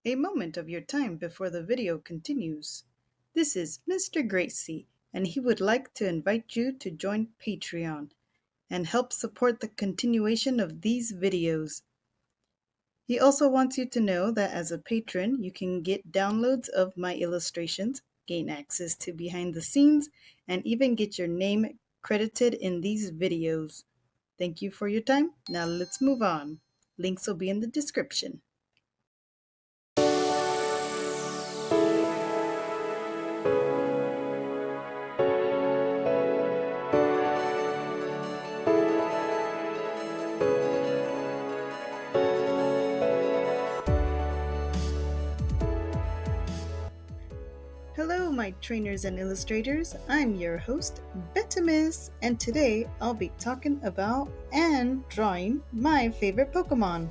A moment of your time before the video continues. This is Mr. Gracie, and he would like to invite you to join Patreon and help support the continuation of these videos. He also wants you to know that as a patron, you can get downloads of my illustrations, gain access to behind the scenes, and even get your name credited in these videos. Thank you for your time. Now let's move on. Links will be in the description. Hello, my trainers and illustrators. I'm your host, Bettimus, and today I'll be talking about and drawing my favorite Pokemon.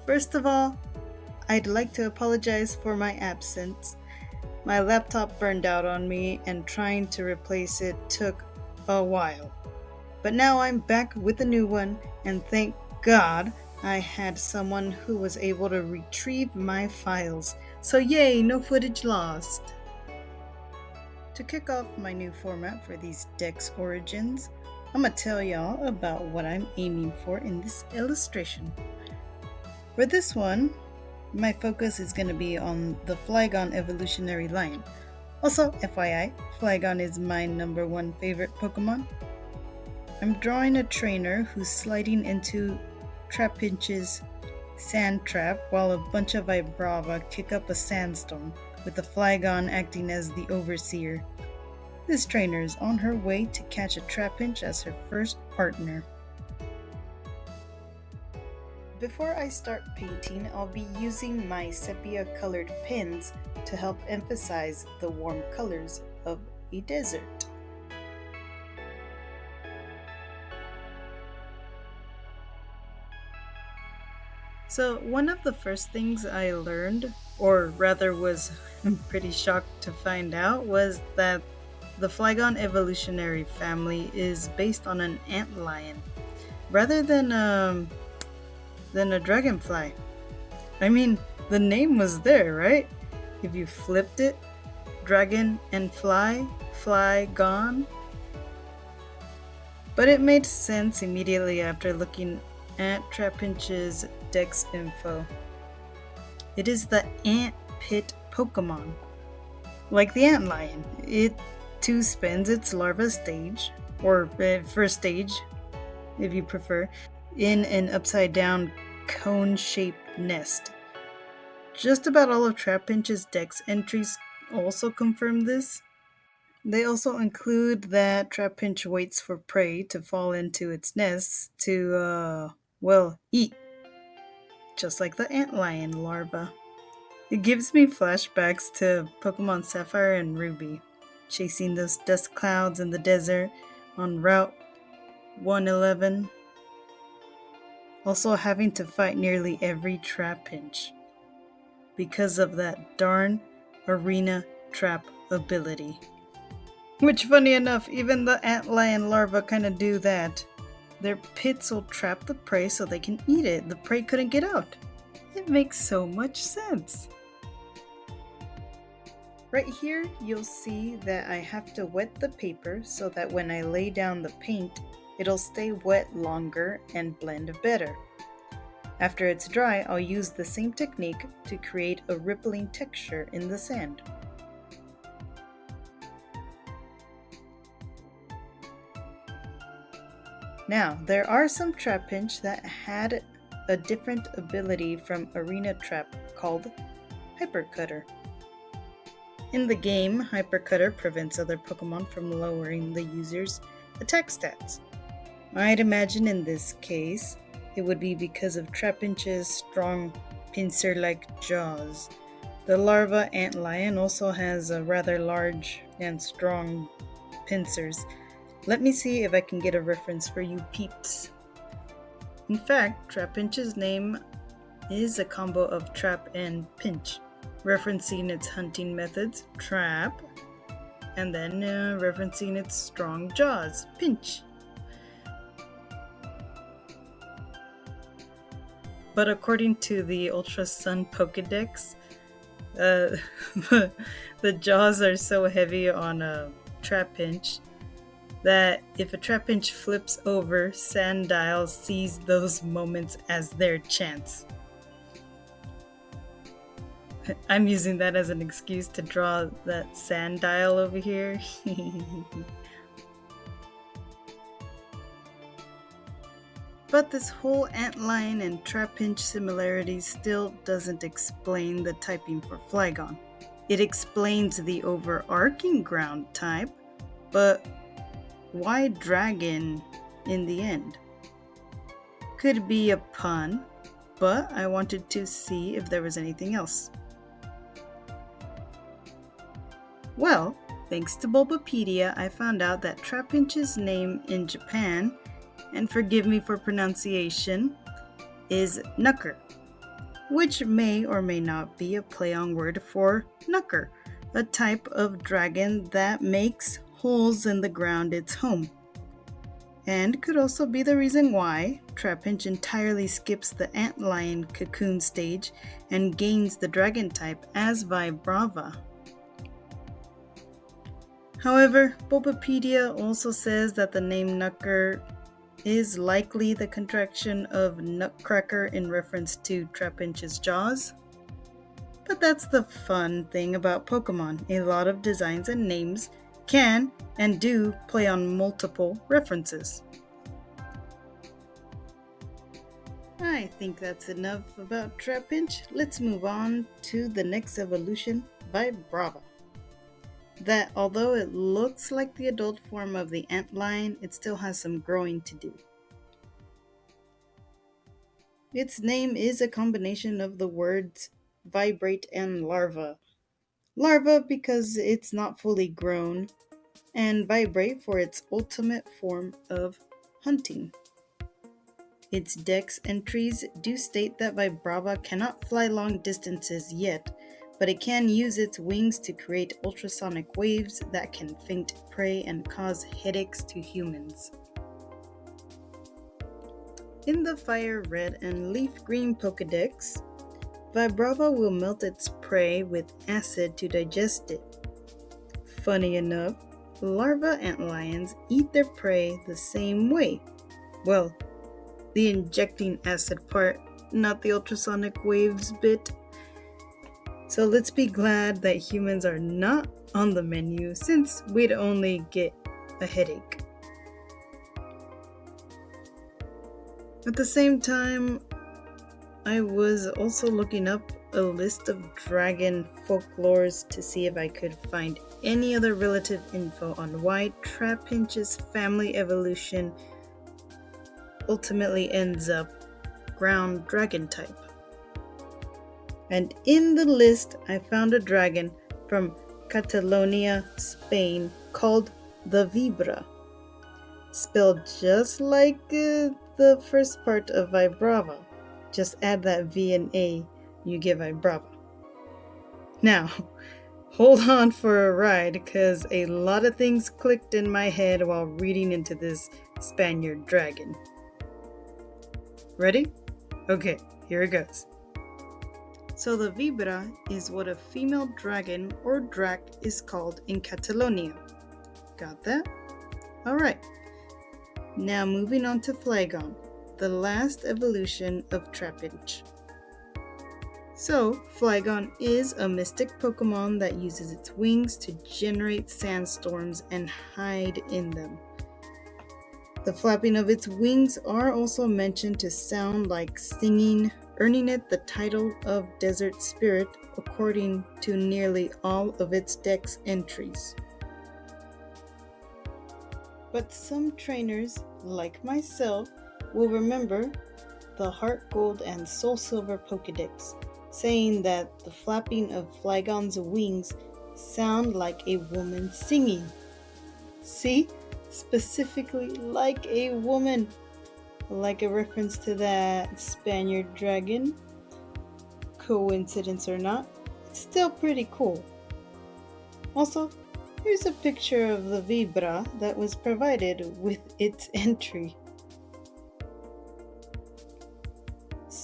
First of all, I'd like to apologize for my absence. My laptop burned out on me, and trying to replace it took a while. But now I'm back with a new one, and thank God I had someone who was able to retrieve my files. So yay, no footage lost. To kick off my new format for these Dex Origins, I'm gonna tell y'all about what I'm aiming for in this illustration. For this one, my focus is gonna be on the Flygon evolutionary line. Also, FYI, Flygon is my number one favorite Pokemon. I'm drawing a trainer who's sliding into Trapinch's sand trap while a bunch of Vibrava kick up a sandstorm, with the Flygon acting as the overseer. This trainer is on her way to catch a Trapinch as her first partner. Before I start painting, I'll be using my sepia-colored pens to help emphasize the warm colors of a desert. So one of the first things I learned, or rather was pretty shocked to find out, was that the Flygon evolutionary family is based on an antlion, rather than a dragonfly. I mean, the name was there, right? If you flipped it, dragon and fly, Flygon. But it made sense immediately after looking at Trapinch's Dex info. It is the ant pit Pokemon. Like the antlion, it too spends its larva stage, or first stage, if you prefer, in an upside-down cone-shaped nest. Just about all of Trapinch's Dex entries also confirm this. They also include that Trapinch waits for prey to fall into its nest to, eat. Just like the antlion larva. It gives me flashbacks to Pokemon Sapphire and Ruby, chasing those dust clouds in the desert on Route 111. Also having to fight nearly every Trapinch because of that darn arena trap ability. Which, funny enough, even the antlion larvae kind of do that. Their pits will trap the prey so they can eat it. The prey couldn't get out. It makes so much sense. Right here, you'll see that I have to wet the paper so that when I lay down the paint, it'll stay wet longer and blend better. After it's dry, I'll use the same technique to create a rippling texture in the sand. Now, there are some Trapinch that had a different ability from Arena Trap called Hypercutter. In the game, Hypercutter prevents other Pokemon from lowering the user's attack stats. I'd imagine in this case, it would be because of Trapinch's strong pincer-like jaws. The larva antlion also has a rather large and strong pincers. Let me see if I can get a reference for you peeps. In fact, Trapinch's name is a combo of trap and pinch, referencing its hunting methods, trap, and then referencing its strong jaws, pinch. but according to the Ultra Sun Pokedex, uh, the jaws are so heavy on a Trapinch that if a Trapinch flips over, Sandile sees those moments as their chance. I'm using that as an excuse to draw that Sandile over here. But this whole antlion and Trapinch similarity still doesn't explain the typing for Flygon. It explains the overarching ground type, but why dragon in the end? Could be a pun, but I wanted to see if there was anything else. Well, thanks to Bulbapedia, I found out that Trapinch's name in Japan, and forgive me for pronunciation, is Nucker, which may or may not be a play on word for Nucker, a type of dragon that makes holes in the ground its home. And could also be the reason why Trapinch entirely skips the antlion cocoon stage and gains the dragon type as Vibrava. However, Bulbapedia also says that the name Nucker is likely the contraction of Nutcracker in reference to Trapinch's jaws. But that's the fun thing about Pokemon. A lot of designs and names can and do play on multiple references. I think that's enough about Trapinch. Let's move on to the next evolution, Vibrava. That although it looks like the adult form of the antlion, it still has some growing to do. Its name is a combination of the words vibrate and larva. Larva because it's not fully grown, and vibrate for its ultimate form of hunting. Its dex entries do state that Vibrava cannot fly long distances yet, but it can use its wings to create ultrasonic waves that can faint prey and cause headaches to humans. In the Fire Red and Leaf Green Pokedex, Vibrava will melt its prey with acid to digest it. Funny enough, larva antlions eat their prey the same way. Well, the injecting acid part, not the ultrasonic waves bit. So let's be glad that humans are not on the menu since we'd only get a headache. At the same time, I was also looking up a list of dragon folklores to see if I could find any other relative info on why Trapinch's family evolution ultimately ends up ground dragon type. And in the list, I found a dragon from Catalonia, Spain, called the Vibra, spelled just like the first part of Vibrava. Just add that V and A, you get Vibrava. Now, hold on for a ride, because a lot of things clicked in my head while reading into this Spaniard dragon. Ready? Okay, here it goes. So the Vibra is what a female dragon or drac is called in Catalonia. Got that? Alright. Now moving on to Flygon, the last evolution of Trapinch. So, Flygon is a mystic Pokemon that uses its wings to generate sandstorms and hide in them. The flapping of its wings are also mentioned to sound like singing, earning it the title of Desert Spirit according to nearly all of its dex entries. But some trainers, like myself, will remember the Heart Gold and Soul Silver Pokedex, saying that the flapping of Flygon's wings sound like a woman singing. See? Specifically like a woman. Like a reference to that Spaniard dragon. Coincidence or not, it's still pretty cool. Also, here's a picture of the Vibra that was provided with its entry.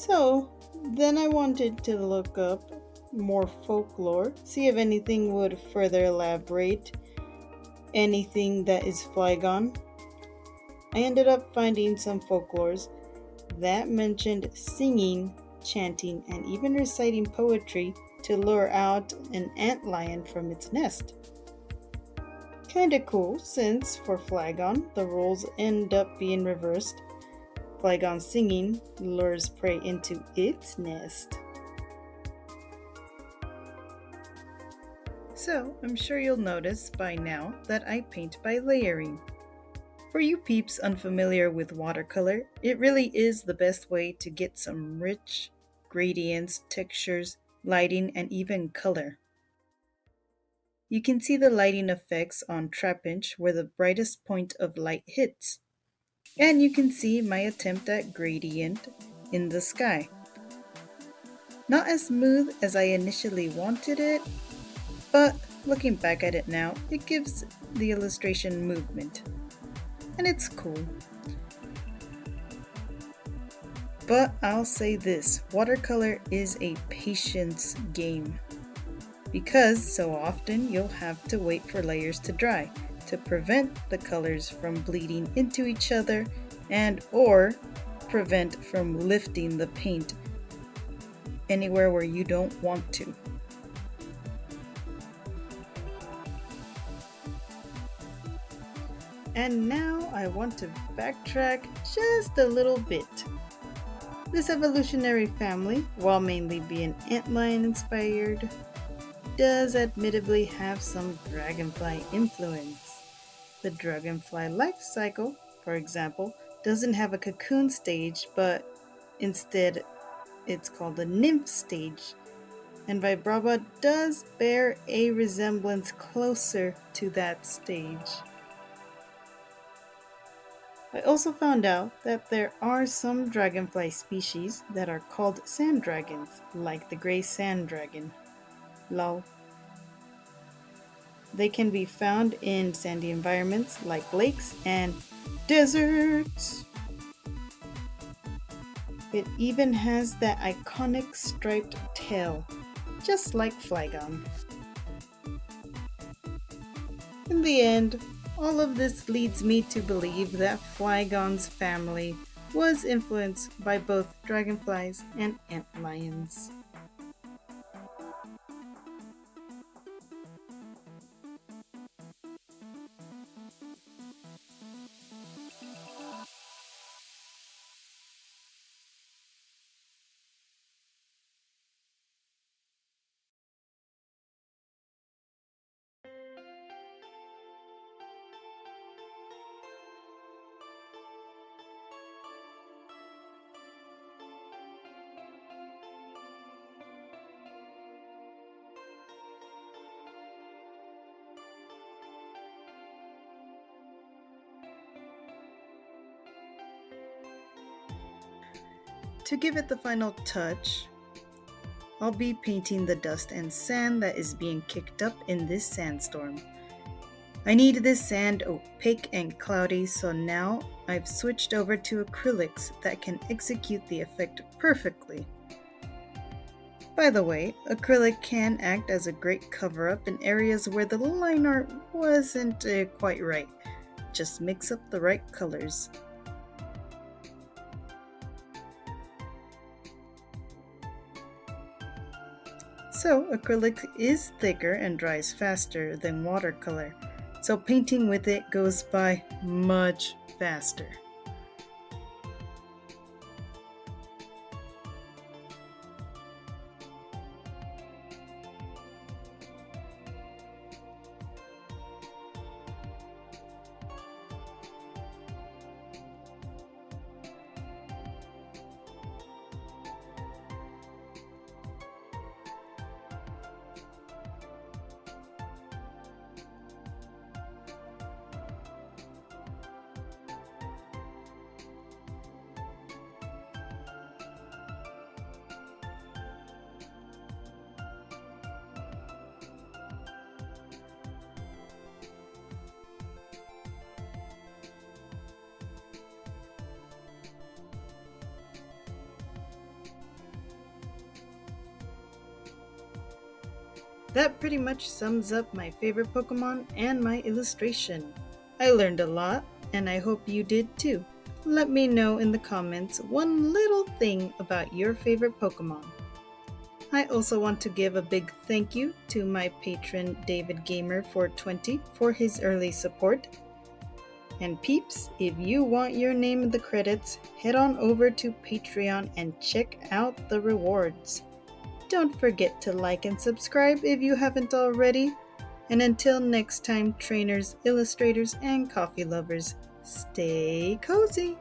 So, So then I wanted to look up more folklore, see if anything would further elaborate anything that is Flygon. I ended up finding some folklores that mentioned singing, chanting, and even reciting poetry to lure out an antlion from its nest. Kinda cool, since for Flygon, the roles end up being reversed. Flygon singing lures prey into its nest. So, I'm sure you'll notice by now that I paint by layering. For you peeps unfamiliar with watercolor, it really is the best way to get some rich gradients, textures, lighting, and even color. You can see the lighting effects on Trapinch where the brightest point of light hits. And you can see my attempt at gradient in the sky. Not as smooth as I initially wanted it, but looking back at it now, it gives the illustration movement. And it's cool. But I'll say this, watercolor is a patience game. Because so often you'll have to wait for layers to dry to prevent the colors from bleeding into each other and or prevent from lifting the paint anywhere where you don't want to. And now I want to backtrack just a little bit. This evolutionary family, while mainly being antlion inspired, does admittedly have some dragonfly influence. The dragonfly life cycle, for example, doesn't have a cocoon stage, but instead it's called a nymph stage, and Vibrava does bear a resemblance closer to that stage. I also found out that there are some dragonfly species that are called sand dragons, like the gray sand dragon. Lol. They can be found in sandy environments like lakes and deserts. It even has that iconic striped tail, just like Flygon. In the end, all of this leads me to believe that Flygon's family was influenced by both dragonflies and antlions. To give it the final touch, I'll be painting the dust and sand that is being kicked up in this sandstorm. I need this sand opaque and cloudy, so now I've switched over to acrylics that can execute the effect perfectly. By the way, acrylic can act as a great cover-up in areas where the line art wasn't quite right. Just mix up the right colors. So, acrylic is thicker and dries faster than watercolor, so painting with it goes by much faster. That pretty much sums up my favorite Pokemon and my illustration. I learned a lot, and I hope you did too. Let me know in the comments one little thing about your favorite Pokemon. I also want to give a big thank you to my patron David Gamer420 for his early support. And peeps, if you want your name in the credits, head on over to Patreon and check out the rewards. Don't forget to like and subscribe if you haven't already. And until next time, trainers, illustrators, and coffee lovers, stay cozy!